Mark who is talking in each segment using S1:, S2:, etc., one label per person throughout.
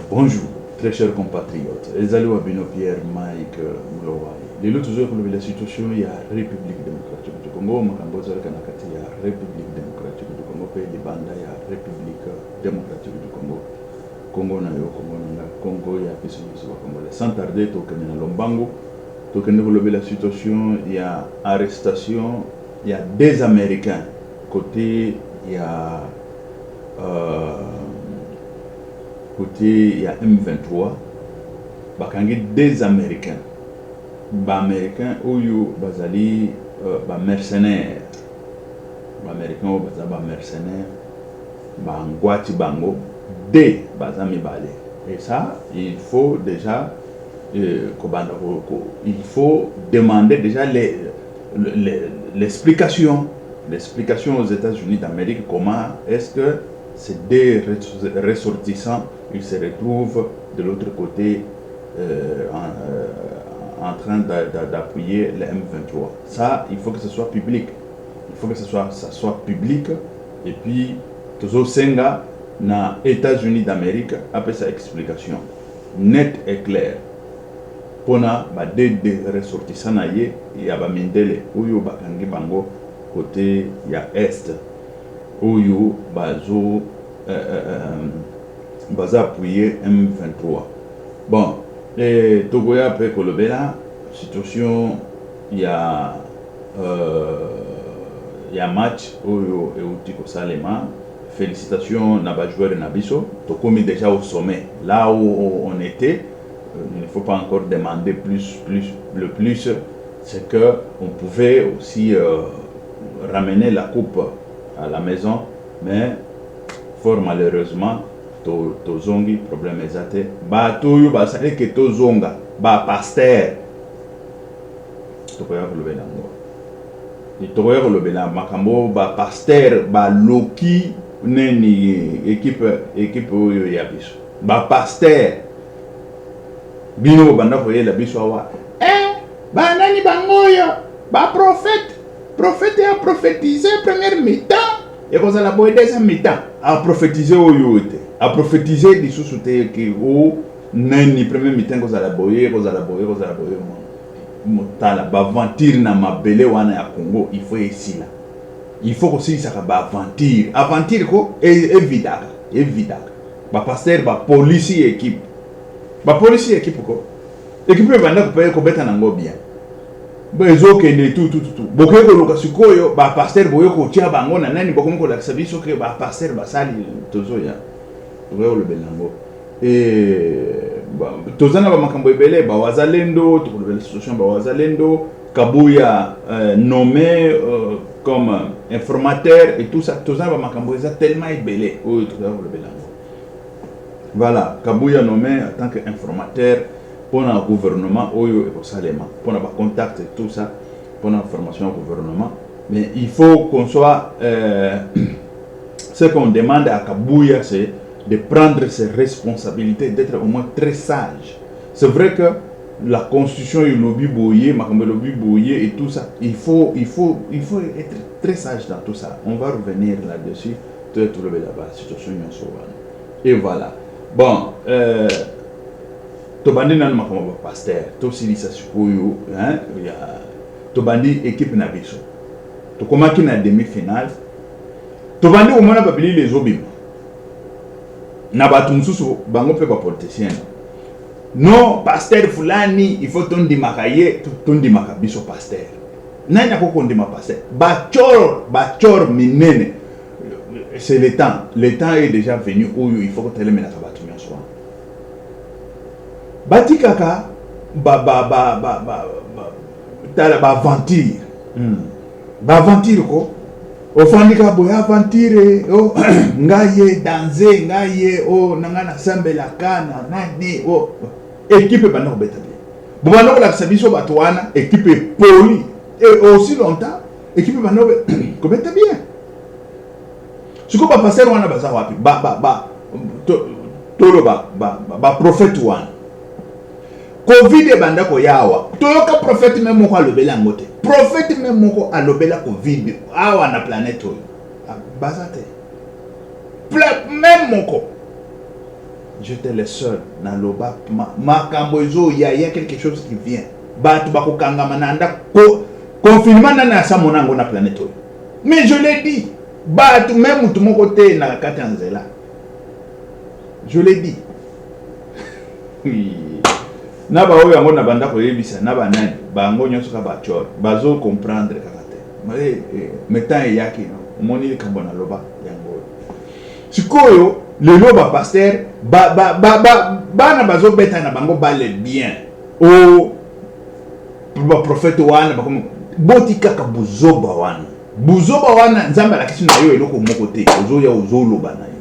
S1: Bonjour, très chers compatriotes. Ezali Wabino Pierre Mike Mulowai. Les autres toujours pour la situation, il y a la République démocratique du Congo, Makamboza Kanakati, il y a la République démocratique du Congo, pays de Banda, il y a la République démocratique du Congo. Congo na yo, Congo, il y a Piso Congolais. Sans tarder, token na Lombango, token de la situation, il y a arrestation, il y a des Américains. Côté, il y a il y a M23, des Américains. Américains ou bazali mercenaires. Américains ou mercenaires. Ngwati bango des bazami balé. Et ça, il faut déjà il faut demander déjà l'explication aux États-Unis d'Amérique, comment est-ce que ces deux ressortissants ils se retrouvent de l'autre côté en train d'appuyer le M23. Ça, il faut que ce soit public. Il faut que ça soit public. Et puis, toujours Senga, dans les États-Unis d'Amérique, après sa explication nette et claire. Pour deux ressortissants, il y a Mindele, où il y a Bango, côté il y a Est, où il y a Baza appuyé M23. Bon, et Togoya après Kolobela, situation, il y a match où il y a Salema. Félicitations à joueur Nabiso. Tokomi déjà au sommet. Là où on était, il ne faut pas encore demander le plus, c'est que on pouvait aussi ramener la coupe à la maison, mais fort malheureusement, tozongi problème exact. Ba toyo ba sale que tozonga ba pasteur. Tokoya kolobela ngo. Ni tokoya kolobela makambo ba pasteur ba loki neni équipe oyo ya biso. Ba pasteur bino banda koyela biso awa. Ba nani bangoyo ba prophète a prophétisé première mi-temps et qu'on a la boîte deuxième mi-temps a prophétisé oyo était. A prophétiser des sous-soutés qui au nani premier mi-temps qu'on a la boyer motala ba aventure na mabele wana ya Congo, il faut ici là. Il faut aussi ça ba aventure ko évidemment ba pasteur ba policier équipe ko équipe banda ko paye ko beta nango bien bezo ke ne tout boke ko loka sikoyo ba pasteur boyo ko tia bango na nani bokomo ko la sabiso ke ba pasteur ba sali tozo ya le belango et tozana ba makambo ebele ba wazalendo to le situation ba wazalendo Kabuya nommé comme informateur et tout ça tozana ba makambo eza tellement ebele o to le belango. Voilà, Kabuya nommé en tant qu'informateur pour le gouvernement Oyo et Salema, pour le contact et tout ça, pour la formation au gouvernement. Mais il faut qu'on soit ce qu'on demande à Kabuya, c'est de prendre ses responsabilités, d'être au moins très sage. C'est vrai que la constitution est lobby boyé et tout ça. Il faut être très sage dans tout ça. On va revenir là-dessus. Tout le là-bas, situation et voilà. Bon, Tobandi nan makambo pasteur, to silisa sikoyo, hein, ya Tobandi équipe na biso. To komaki na demi-finale. Tobandi au moins babili les obim. Na batu mususu bango pe ba politicien. Non, pasteur fulani, il faut tondi makaye, tondi makabiso pasteur. Nani akoko ndima pasteur. Bachor minene. C'est le temps. Le temps est déjà venu où il faut que tu aies Batikaka aventure. Aventure ko. Ofandika boya aventure o ngaye danser ngaye o nangana sambela kana nani o équipe bana ko beta bien. Bobana ko la sabiso batwana équipe poli et aussi longtemps équipe bana ko beta bien. Ce qu'on va passer on a baza wapi prophète one Covid e banda ko yawa toyoka prophète même moko alobela ngote prophète même moko alobela Covid awa na planète oyo bazate même moko j'étais le seul dans le bas. Il y a quelque chose qui vient. Confinement dans la planète. Mais je l'ai dit. Même tout mon côté dans la Katanzela. Je l'ai dit. Naba oyo yango na banda ko yebisa na banani bango nyonso ka bachor bazo comprendre kakate metan yaki no moni likambo na loba yango sikoyo le loba pasteur bana bazo beta na bango bale bien o prophète wana bakomo botika ka buzoba wana nzamba la kisu na yo eloko moko te ozoya ozoloba na yo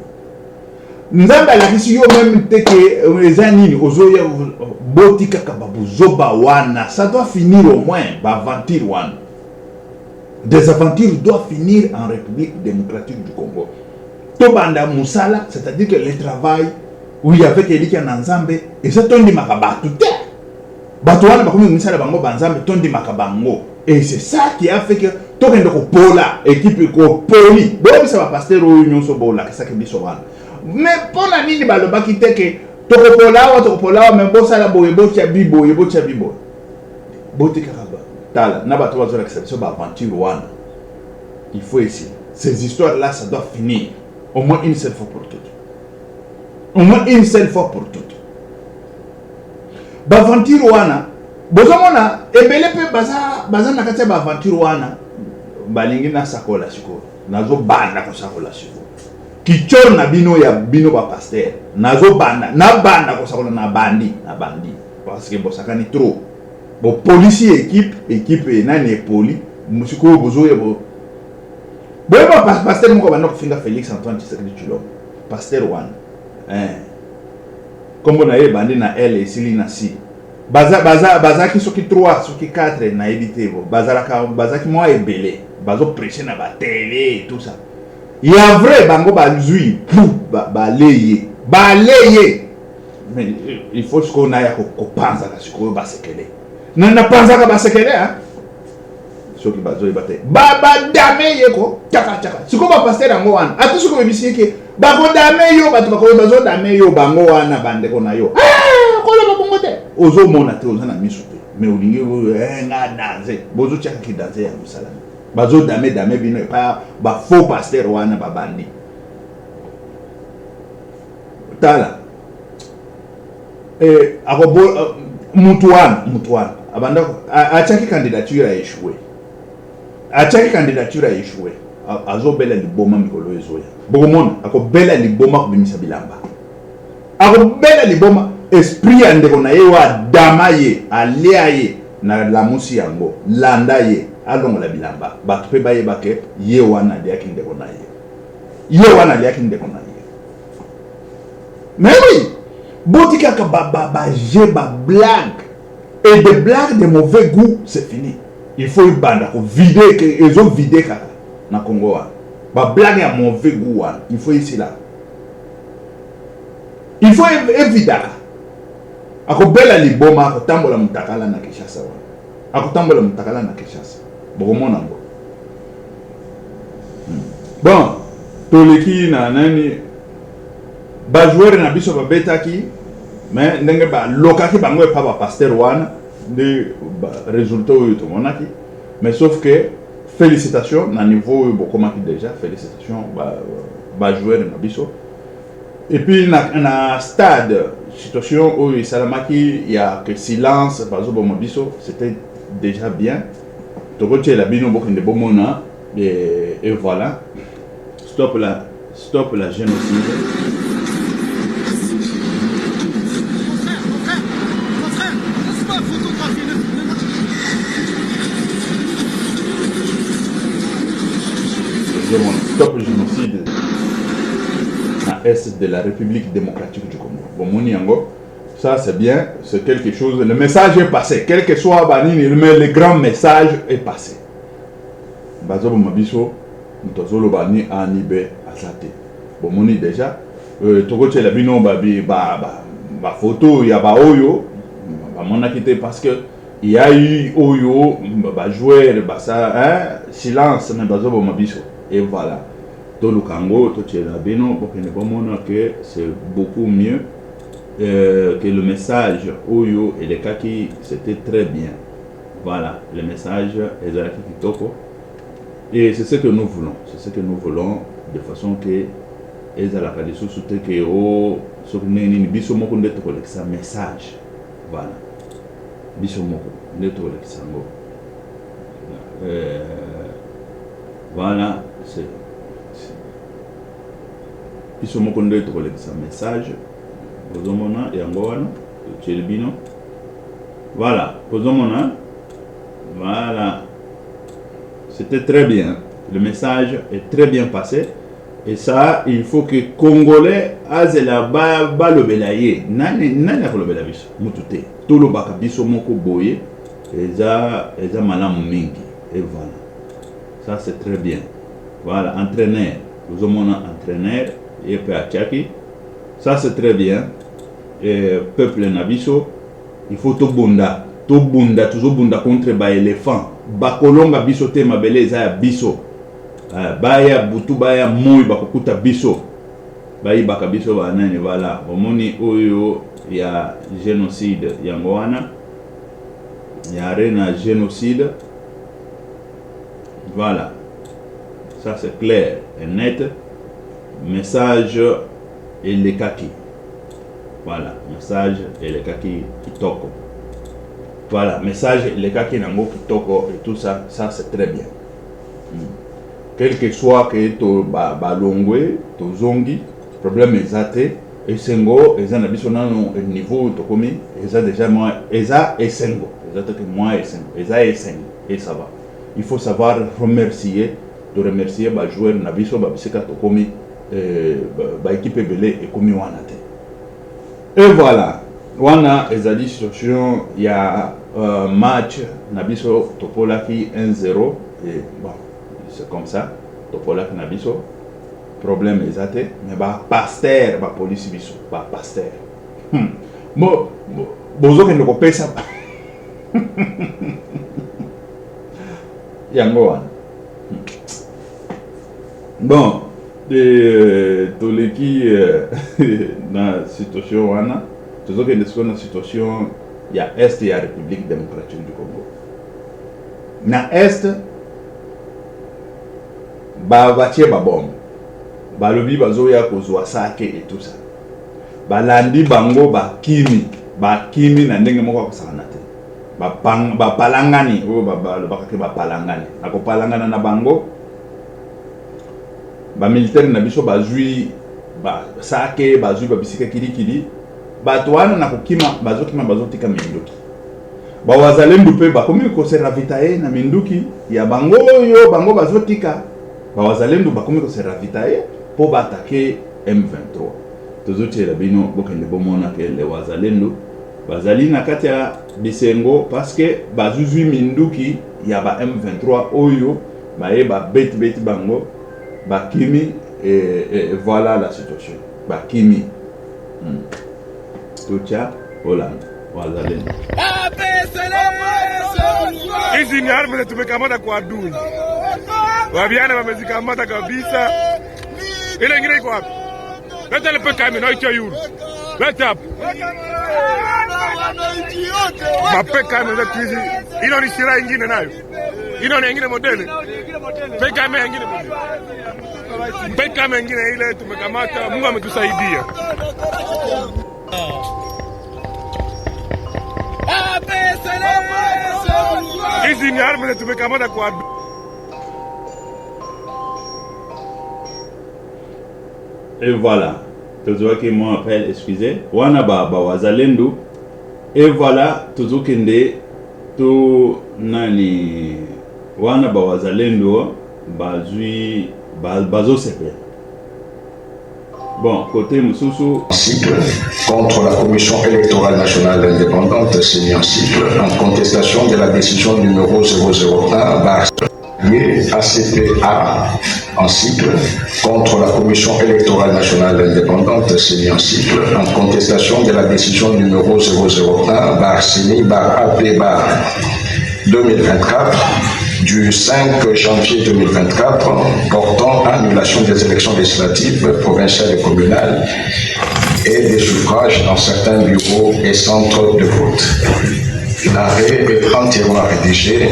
S1: nzamba la kisu yo même te que ezanini ozoya botika ka buzoba wana ça doit finir au moins ba aventure wana des aventures doivent finir en République démocratique du Congo to banda musala c'est-à-dire que le travail où il y avait quelqu'un na nzambe et ça tondi makabatu te bato wana bakomi musala bango banzambe tondi makabango et c'est ça qui a fait que tokende ko pola équipe ko poli bo ça va pasteur o nyonso bola que ça que biso wana mais pona nini baloba kite que toko pola mais bo sala boye bo tia bibo botika kaba tala na bato bazo la que ba aventure wana il faut essayer ces histoires là ça doit finir au moins une seule fois pour toutes ba aventure wana bozomona ebele pe baza na kati ya ba aventure wana balingi na sakola siko nazo banda ko sakola siko kichor na bino ya bino ba pasteur nazo banda ko sakola na bandi parce que bosakani trop bo policier équipe nani poli musiko bozo ya bo ba pasteur moko banda ko finga Félix Antoine Tshisekedi Tshilombo pasteur wana kombo na ye bandi na L et Sili na si baza ki soki 3 soki 4 na évité bo baza ki moi ebele bazo prêcher na ba télé et tout ça il y a vrai bango bazui baleye mais il faut qu'on aille ko panza ka siko ba sekele na panza ka ba sekele hein soki bazo ebate dame yeko chaka siko ba pasteur yango wana atu siko bibisi ke ba ko dame yo bato ba ko bazo dame yo bango wana bande ko na yo ozo mona te ozana miso te mais olingi nga danser bozo chaka ki danser ya musala bazo dame bino pa ba faux pasteur wana ba bandi tala akobo mutuana abanda achaki candidature a échoué azo bela liboma mikolo ezoya bokomona akobela liboma kubimisa bilamba akobela liboma esprit ya ndeko na ye wa dama ye alia ye na lamusi yango landa ye alongola bilamba bato pe bayeba ke ye wana aliaki ndeko na ye mais oui botika ka blague et des blagues de mauvais goût c'est fini il faut banda ko vider que ils ont vidé kaka na Congo wa ba blague ya mauvais goût wana il faut ici là il faut éviter akobela liboma akotambola mutakala na Kinshasa bokomona ngo bon toleki na nani ba joueur na biso ba betaki mais ndenge ba lokaki bango e pa ba pasteur wana de résultat oyo tomonaki mais sauf que félicitations na niveau bokomaki déjà félicitations ba joueur na biso et puis na stade situation où il salamaki il y a que silence par exemple mobiso c'était déjà bien tokoche la bino bokende bomona et voilà stop la génocide stop le génocide à est de la République démocratique du Congo. Bon, ça c'est bien, c'est quelque chose. Le message est passé, quel que soit Banini, mais le grand message est passé. Bazobo Mabiso, Mutazolo Bani Anibe Azate. Bon, moni déjà, Togoche la bino ba photo, il y a ba Oyo, ba mona quitté parce que il y a eu Oyo, ba joueur, ba ça, hein, silence, mais Bazobo Mabiso. Et voilà. Tout le Congo, tout le Bino, que c'est beaucoup mieux que le message Oyo et les Kaki, c'était très bien. Voilà, le message Ezalaki Kitoko. Et c'est ce que nous voulons. C'est ce que nous voulons de façon que Ezalaka de sous-souté que o sokuneni bisomoko ndeto kolekisa message. Voilà. Bisomoko ndeto kolekisa ngo. Voilà, c'est bisomoko ndeto kolekisa message. Pozomona yango wana Chelbino. Voilà, pozomona. Voilà. C'était très bien. Le message est très bien passé. Et ça, il faut que Congolais azela ba lobelaye. Nani lobela biso. Mutute. Tout le baka biso moko boye. Eza malamu mingi. Et voilà. Ça c'est très bien. Voilà, entraîneur. Nous avons un entraîneur. Et puis à Tchaki. Ça c'est très bien. Et peuple nabiso. Il faut tout bunda. Tout bunda. Toujours bunda contre ba éléphant. Bakolonga biso te mabele eza ya biso. Baya butu baya moi bakokuta biso. Bayi baka biso banani voilà. Omoni oyo ya génocide yango wana. Ya rena génocide. Voilà. Ça c'est clair et net. Message et les kaki. Voilà, message et les kaki kitoko. Voilà, message et les kaki nango kitoko et tout ça, ça c'est très bien. Quel que soit que to balongwe, to zongi, problème exacté, et sengo, et na biso na niveau to komi, et ça déjà moi, et ça et sengo, et ça que moi et sengo, et ça et sengo, et ça va. Il faut savoir remercier, de remercier ba joueur na biso ba biseka to komi, ba équipe belé et komi wana te. Et voilà, wana ezali situation ya match na biso topolaki 1-0 et bon. C'est comme ça, Topolak Nabiso, problème exacté, mais bah pasteur, bah police biso, bah pasteur. Bon, bozo que ne copie ça. Yango. Bon, tous les qui dans la situation wana, toujours que nous sommes dans la situation, il y a Est et la République démocratique du Congo. Na Est batie babombe balobi bazoya kozwa sake et tout ça balandi bango bakimi na ndenge moko akosakana te bapalangani oyo balobakaki bapalangani nakopalangana na bango bamilitaire na biso bazwi sake bazwi babisika kilikili bato wana nakokima bazotika minduki bawazalendu mpe bakomi koseravitaye na minduki ya bango oyo bango bazotika Bawazalendo bakomi ko se ravitailler pour attaquer M23. Tozoti la bino bokende bomona ke le wazalendo bazali na kati ya bisengo parce que bazuzui minduki ya ba M23 oyo ba beti bango bakimi et voilà la situation. Bakimi. Tocha Hollande wazalendo.
S2: Hizi ni arma tumekamata kwa adui. Wabiana wamezikamata kabisa. Ile ingine iko wapi? Leta ile peka mimi naicho yuru. Leta hapo. Mapeka mimi ndio hizi. Ino ni silaha nyingine nayo. Ino ni nyingine modeli. Peka mimi nyingine modeli. Peka mimi nyingine ile tumekamata. Mungu ametusaidia. Hizi ni arma tumekamata kwa adui.
S1: Et voilà, toujours que moi appelle, excusez, wana ba wazalendo. Et voilà, toujours kende to nani wana ba wazalendo bazui bazo sepe. Bon, côté Moussoussou.
S3: Contre la Commission électorale nationale indépendante signée en cycle en contestation de la décision numéro 001 ACPA en cycle contre la Commission électorale nationale indépendante signée en cycle en contestation de la décision numéro 001 /CENI/AP 2024 du 5 janvier 2024 portant annulation des élections législatives provinciales et communales et des suffrages dans certains bureaux et centres de vote. L'arrêt est entièrement rédigé,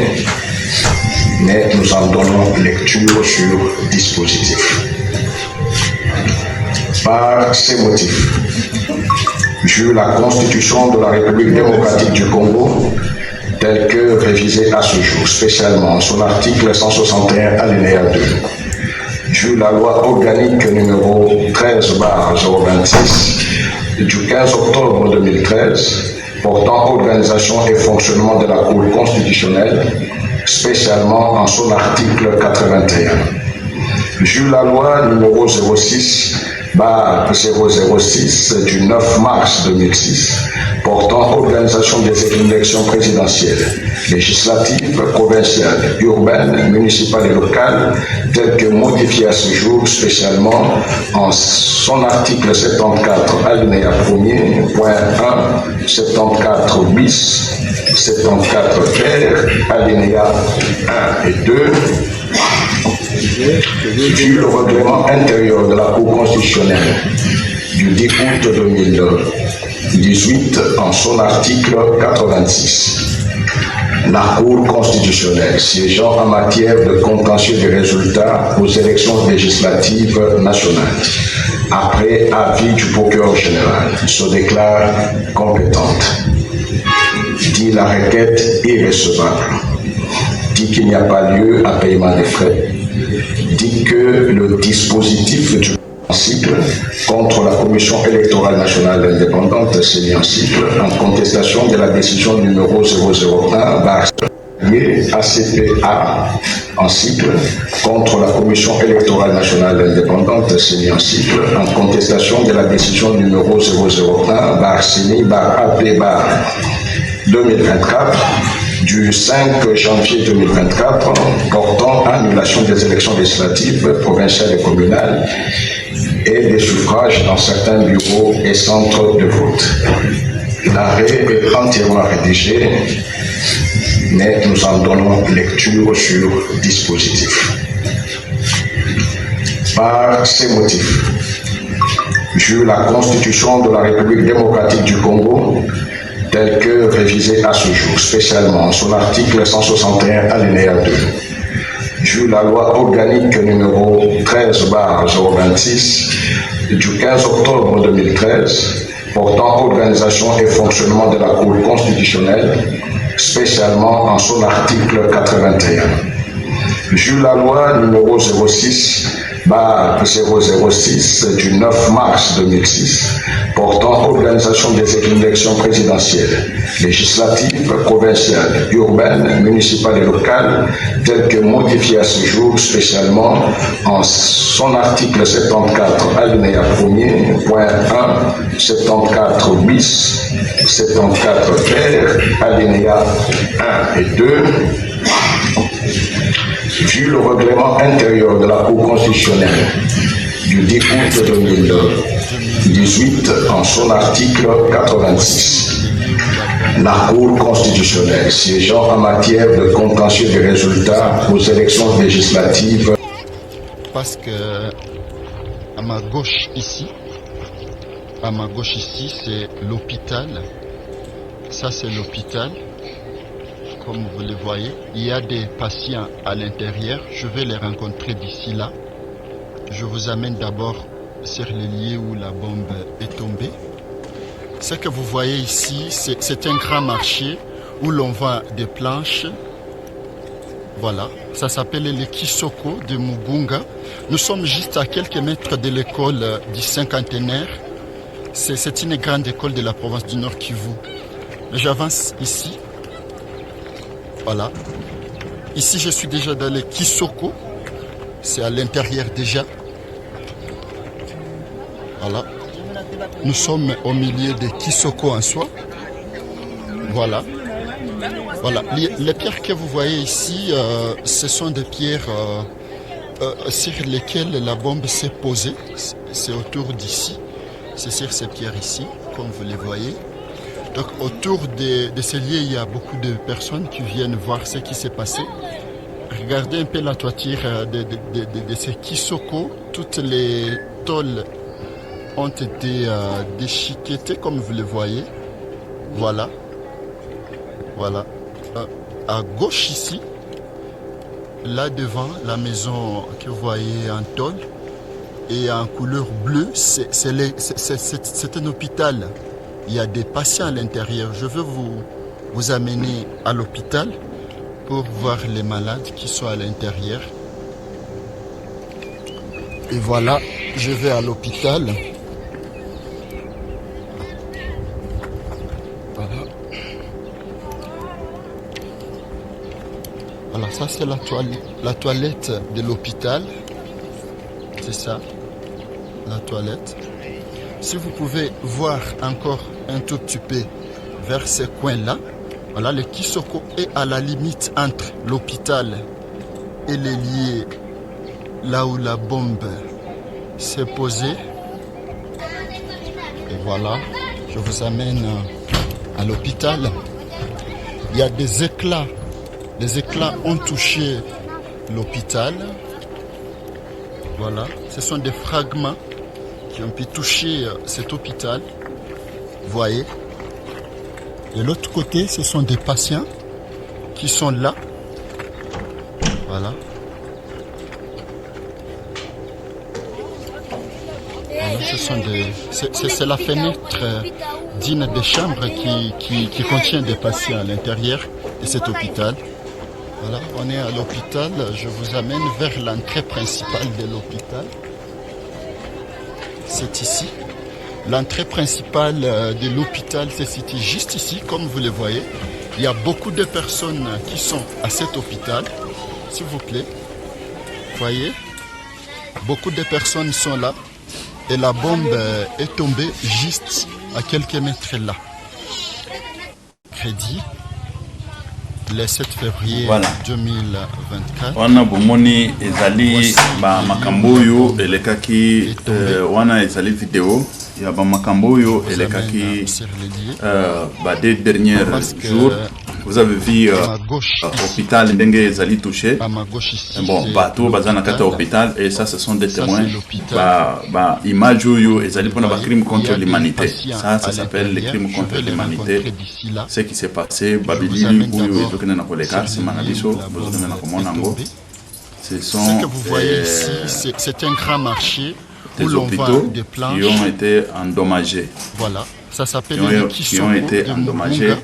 S3: mais nous en donnons lecture sur dispositif. Par ces motifs, vu la Constitution de la République démocratique du Congo, telle que révisée à ce jour, spécialement son article 161 alinéa 2, vu la loi organique numéro 13/026 du 15 octobre 2013 portant organisation et fonctionnement de la Cour constitutionnelle, spécialement en son article 81, vu la loi numéro 06/006 du 9 mars 2006 portant organisation des élections présidentielles, législatives, provinciales, urbaines, municipales et locales, telles que modifiées à ce jour, spécialement en son article 74, alinéa 1er, point 1, 74 bis, 74 ter, alinéa 1 et 2, vu le règlement intérieur de la Cour constitutionnelle du 10 août 2018 en son article 86. La Cour constitutionnelle siégeant en matière de contentieux des résultats aux élections législatives nationales, après avis du procureur général, se déclare compétente. Dit la requête irrecevable. Dit qu'il n'y a pas lieu à paiement des frais. Dit que le dispositif du cycle contre la Commission électorale nationale indépendante CENI en cycle en contestation de la décision numéro 001/ACPA en cycle contre la Commission électorale nationale indépendante CENI en cycle en contestation de la décision numéro 001/CENI/AP/2024 du 5 janvier 2024 portant annulation des élections législatives provinciales et communales et des suffrages dans certains bureaux et centres de vote. L'arrêt est entièrement rédigé, mais nous en donnons lecture sur dispositif. Par ces motifs, vu la Constitution de la République démocratique du Congo, telle que révisée à ce jour, spécialement son article 161 alinéa 2, vu la loi organique numéro 13/026 du 15 octobre 2013 portant organisation et fonctionnement de la Cour constitutionnelle, spécialement en son article 81, vu la loi numéro 06/006 du 9 mars 2006 portant organisation des élections présidentielles, législatives, provinciales, urbaines, municipales et locales, telles que modifiées à ce jour, spécialement en son article 74, alinéa 1er, point 1, 74 bis, 74 ter, alinéa 1 et 2, vu le règlement intérieur de la Cour constitutionnelle du 10 août 2018 en son article 86. La Cour constitutionnelle siégeant en matière de contentieux des résultats aux élections législatives.
S4: Parce que à ma gauche ici, c'est l'hôpital. Ça c'est l'hôpital. Comme vous le voyez, il y a des patients à l'intérieur. Je vais les rencontrer d'ici là. Je vous amène d'abord sur le lieu où la bombe est tombée. Ce que vous voyez ici, c'est un grand marché où l'on vend des planches. Voilà, ça s'appelle le Kisoko de Mugunga. Nous sommes juste à quelques mètres de l'école du cinquantenaire. C'est une grande école de la province du Nord Kivu. J'avance ici. Voilà. Ici, je suis déjà dans le Kisoko. C'est à l'intérieur déjà. Voilà. Nous sommes au milieu de Kisoko en soi. Voilà. Voilà. Les pierres que vous voyez ici, ce sont des pierres sur lesquelles la bombe s'est posée. C'est autour d'ici. C'est sur ces pierres ici, comme vous les voyez. Donc autour de ces lieux, il y a beaucoup de personnes qui viennent voir ce qui s'est passé. regardez un peu la toiture de ce Kisoko. Toutes les tôles ont été déchiquetées comme vous le voyez. Voilà. Voilà. À gauche ici, là devant la maison que vous voyez en tôle et en couleur bleue, c'est un hôpital. Il y a des patients à l'intérieur. Je veux vous amener à l'hôpital pour voir les malades qui sont à l'intérieur. Et voilà, je vais à l'hôpital. Voilà. Voilà, ça c'est la toilette de l'hôpital. C'est ça, la toilette. Si vous pouvez voir encore un tout petit peu vers ce coin-là, voilà, le Kisoko est à la limite entre l'hôpital et les lieux là où la bombe s'est posée. Et voilà, je vous amène à l'hôpital. Il y a des éclats. Les éclats ont touché l'hôpital. Voilà, ce sont des fragments qui ont pu toucher cet hôpital. Vous voyez. De l'autre côté, ce sont des patients qui sont là. Voilà. Voilà, ce sont des... C'est la fenêtre d'une des chambres qui contient des patients à l'intérieur de cet hôpital. Voilà, on est à l'hôpital. Je vous amène vers l'entrée principale de l'hôpital. C'est ici. L'entrée principale de l'hôpital se situe juste ici, comme vous le voyez. Il y a beaucoup de personnes qui sont à cet hôpital. S'il vous plaît. Vous voyez, beaucoup de personnes sont là. Et la bombe est tombée juste à quelques mètres là. Crédit. Le 7 février
S1: voilà.
S4: 2024.
S1: Wana bomoni ezali ba makambo oyo elekaki wana ezali vidéo ya ba makambo oyo elekaki ba des derniers jours. Vous avez vu hôpital ndenge ezali touché. Bon, bateau bazana kata hôpital et ça ce sont des témoins. Ba image oyo ezali pona ba crime contre l'humanité. Ça s'appelle les crimes contre l'humanité. Ce qui s'est passé Babilili oyo ezokena na koleka c'est manabiso bozomena na komona ngo. Ce
S4: que vous voyez ici, c'est un grand marché où l'on vend des planches
S1: qui ont été endommagés.
S4: Voilà, ça s'appelle les
S1: qui ont été endommagés.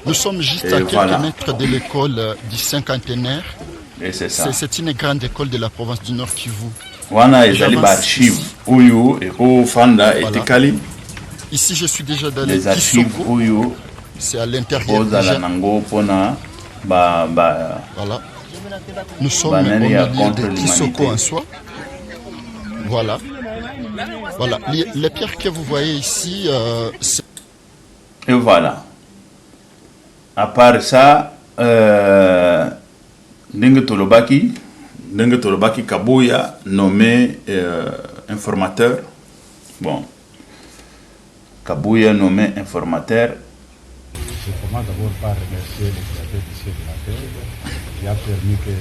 S4: Nous sommes juste à quelques mètres de l'école du cinquantenaire.
S1: Et c'est ça.
S4: C'est une grande école de la province du Nord Kivu.
S1: Wana ezali ba archives oyo eko fanda etekali.
S4: Ici je suis déjà dans
S1: les archives oyo.
S4: C'est à l'intérieur
S1: déjà. Voilà.
S4: Nous sommes au milieu de Kisoko en soi. Voilà. Voilà. Les pierres que vous voyez ici,
S1: et voilà. À part ça, Ndenge Tolobaki Kabuya nommé informateur. Bon. Kabuya nommé informateur.
S5: Je commence d'abord par remercier le créateur du ciel de la terre qui a permis que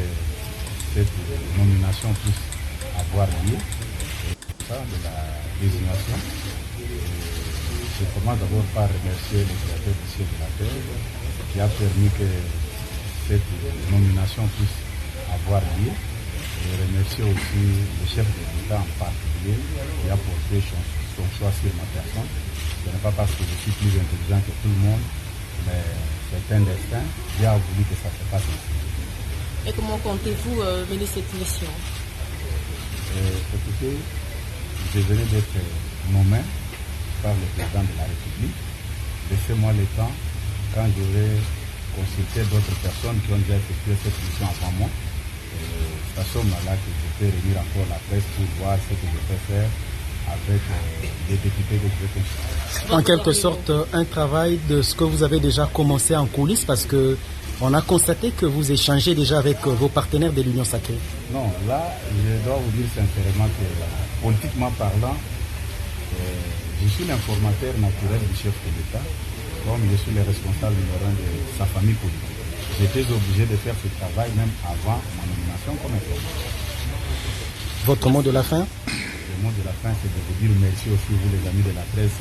S5: cette nomination puisse avoir lieu, de la désignation. Je commence d'abord par remercier le créateur du ciel de la terre qui a permis que cette nomination puisse avoir lieu. Et remercier aussi le chef de l'État en particulier qui a porté son choix sur ma personne. Ce n'est pas parce que je suis plus intelligent que tout le monde, mais c'est un destin. Dieu a voulu que ça se passe ainsi.
S6: Et comment comptez-vous mener cette mission?
S5: Écoutez, je venais d'être nommé par le président de la République. Laissez-moi le temps, quand j'aurai consulté d'autres personnes qui ont déjà effectué cette mission avant moi. C'est à ce moment-là que je peux réunir encore la presse pour voir ce que je peux faire avec les députés que je vais consulter.
S7: En quelque sorte, un travail de ce que vous avez déjà commencé en coulisses, parce que on a constaté que vous échangez déjà avec vos partenaires de l'Union Sacrée.
S5: Non, là, je dois vous dire sincèrement que, politiquement parlant, je suis l'informateur naturel du chef de l'État, comme je suis le responsable numéro 1 de sa famille politique. J'étais obligé de faire ce travail même avant ma nomination. information comme information.
S7: Votre mot de la fin?
S5: Le mot de la fin, c'est de vous dire merci aussi, vous les amis de la presse,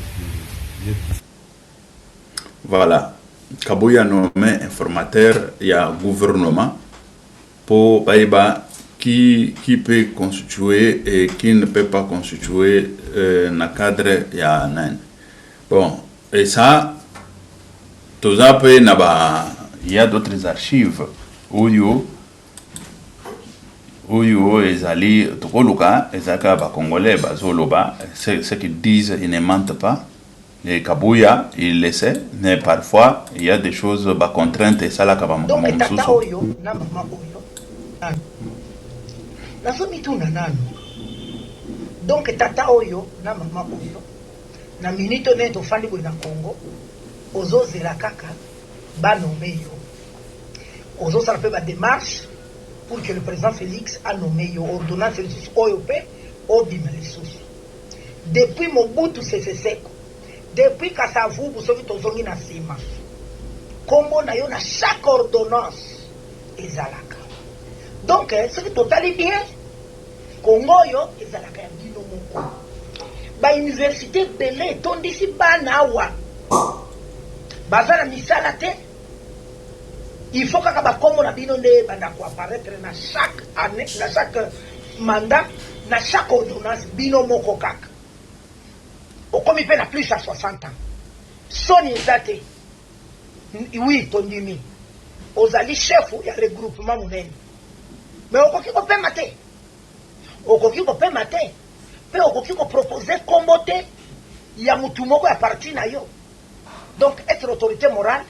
S5: qui êtes...
S1: Voilà. Kabuya nommé informateur, il y a gouvernement pour Baïba qui peut constituer et qui ne peut pas constituer dans le cadre il y a un. Bon, et ça, tout ça peut il y a d'autres archives où ezali tokoluka ezaka ba congolais bazoloba ce qu'ils disent ils ne mentent pas. Les Kabuya, il le sait, mais parfois il y a des choses ba contraintes et ça là ka ba
S8: donc tata oyo na mama oyo nazo mituna nano donc tata oyo na mama oyo na minute ne to fandi na Congo ozozela kaka banome yo ozosala pe ba démarche pour que le président Félix a nommé yo ordonnance oyo pe obima lisusu depuis Mobutu Sese Seko depuis Kasavubu soki tozongi na sima kombo na yo na chaque ordonnance ezalaka donc soki totali bien Congo yo ezalaka ya bino moko ba université belé tondisi bana awa bazala misala te il faut kaka bakombo na bino nde banda ko apparaître na chaque année na chaque mandat na chaque ordonnance bino moko kaka okomi pe na plus à 60 ans soni ezate oui tondimi ozali chef ya regroupement monene mais okoki kopema te okoki kopema te pe okoki kopropose kombo te ya mutu moko ya parti na yo donc être autorité morale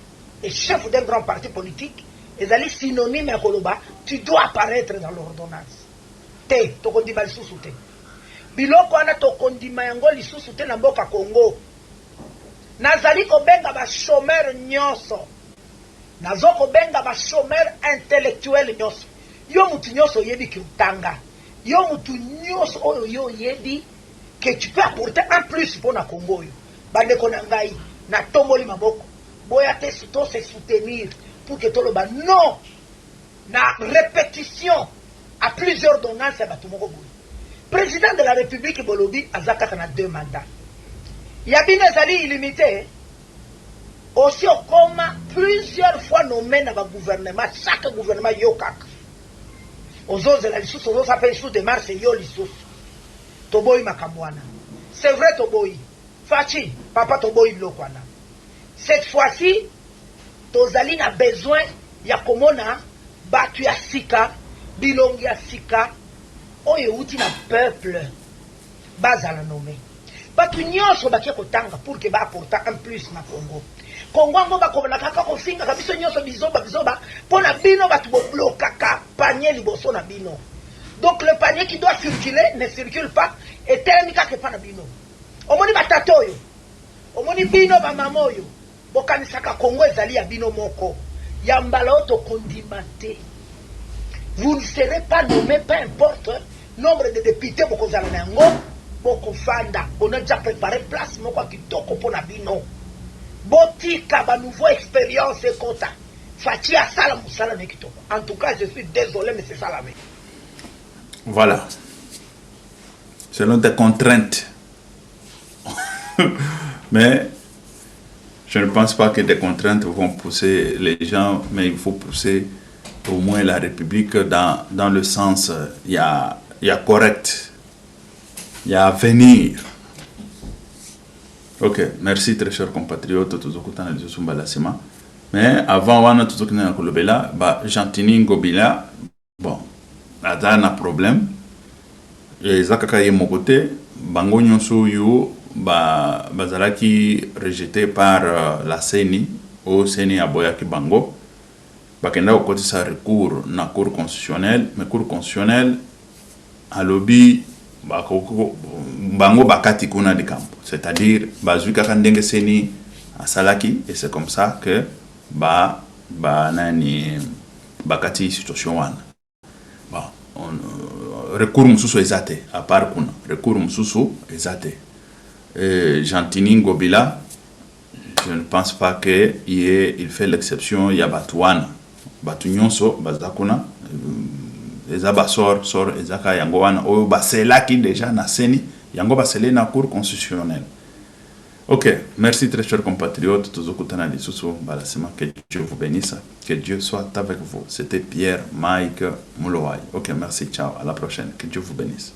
S8: et chef d'un grand parti politique ezali synonyme ya koloba tu dois apparaître dans l'ordonnance te tokondima lisusu te biloko wana tokondima yango lisusu te na mboka Congo nazali kobenga ba chômeur nyonso nazo kobenga ba chômeur intellectuel nyonso yo mutu nyonso yebi ki utanga yo mutu nyonso oyo yo yebi que tu peux apporter un plus pour na Congo yo bandeko na ngai na tomboli maboko boya te to se soutenir pour que toloba non na répétition à plusieurs ordonnances ya bato moko boye président de la République Bolobi azaka kana 2 mandats yabine ezali illimité aussi au coma plusieurs fois nommé na ba gouvernement chaque gouvernement yo kaka ozozela lisusu ozosape sous démarche yo lisusu toboyi makamwana c'est vrai toboyi fachi papa toboyi biloko wana cette fois-ci tozali na besoin ya komona batu ya sika bilongi ya sika oyo uti na peuple bazala nommé batu nyonso bakie kotanga pour que ba apporter un plus na Congo Congo ngo bakobona kaka kofinga kabiso nyonso bizoba pona bino batu boblokaka panier liboso na bino donc le panier qui doit circuler ne circule pas et telemi kaka pa na bino omoni batata oyo omoni bino ba mama oyo bokanisaka Congo ezali ya bino moko ya mbala oto kondimate vous ne serez pas nommé peu importe nombre de députés bokozala na yango bokofanda on a déjà préparé place moko kitoko pona bino botika ba nouveau expérience ekota fachi asala musala na kitoko en tout cas je suis désolé mais c'est ça la vie.
S1: Voilà, selon des contraintes mais je ne pense pas que des contraintes vont pousser les gens, mais il faut pousser au moins la République dans le sens, il y a correct, il y a venir. Ok, merci très chers compatriotes, mais avant, on a tout ce qui est là, Gentini Ngobila, bon, là, un problème, et Zakaka est mon côté, Bango Nyonso Yo, bazalaki rejeté par la CENI au CENI aboyaki bango bakenda kokotisa recours na cour constitutionnelle mais cour constitutionnelle alobi bango bakati kuna de campo c'est-à-dire bazwi kaka ndenge CENI asalaki et c'est comme ça que nani bakati situation wana bon recours mususu ezate à part kuna recours mususu ezate Gentini Ngobila, je ne pense pas qu'il fait l'exception. Il y a Batouana, Batunyonso, Bazakuna, eza basor sor ezaka yango wana oyo baselaki déjà na seni yango basele na cour constitutionnelle. Ok, merci très chers compatriotes, tozokutana lisusu balasema, que Dieu vous bénisse, que Dieu soit avec vous. C'était Pierre Mike Mulowai. Ok, merci, ciao, à la prochaine, que Dieu vous bénisse.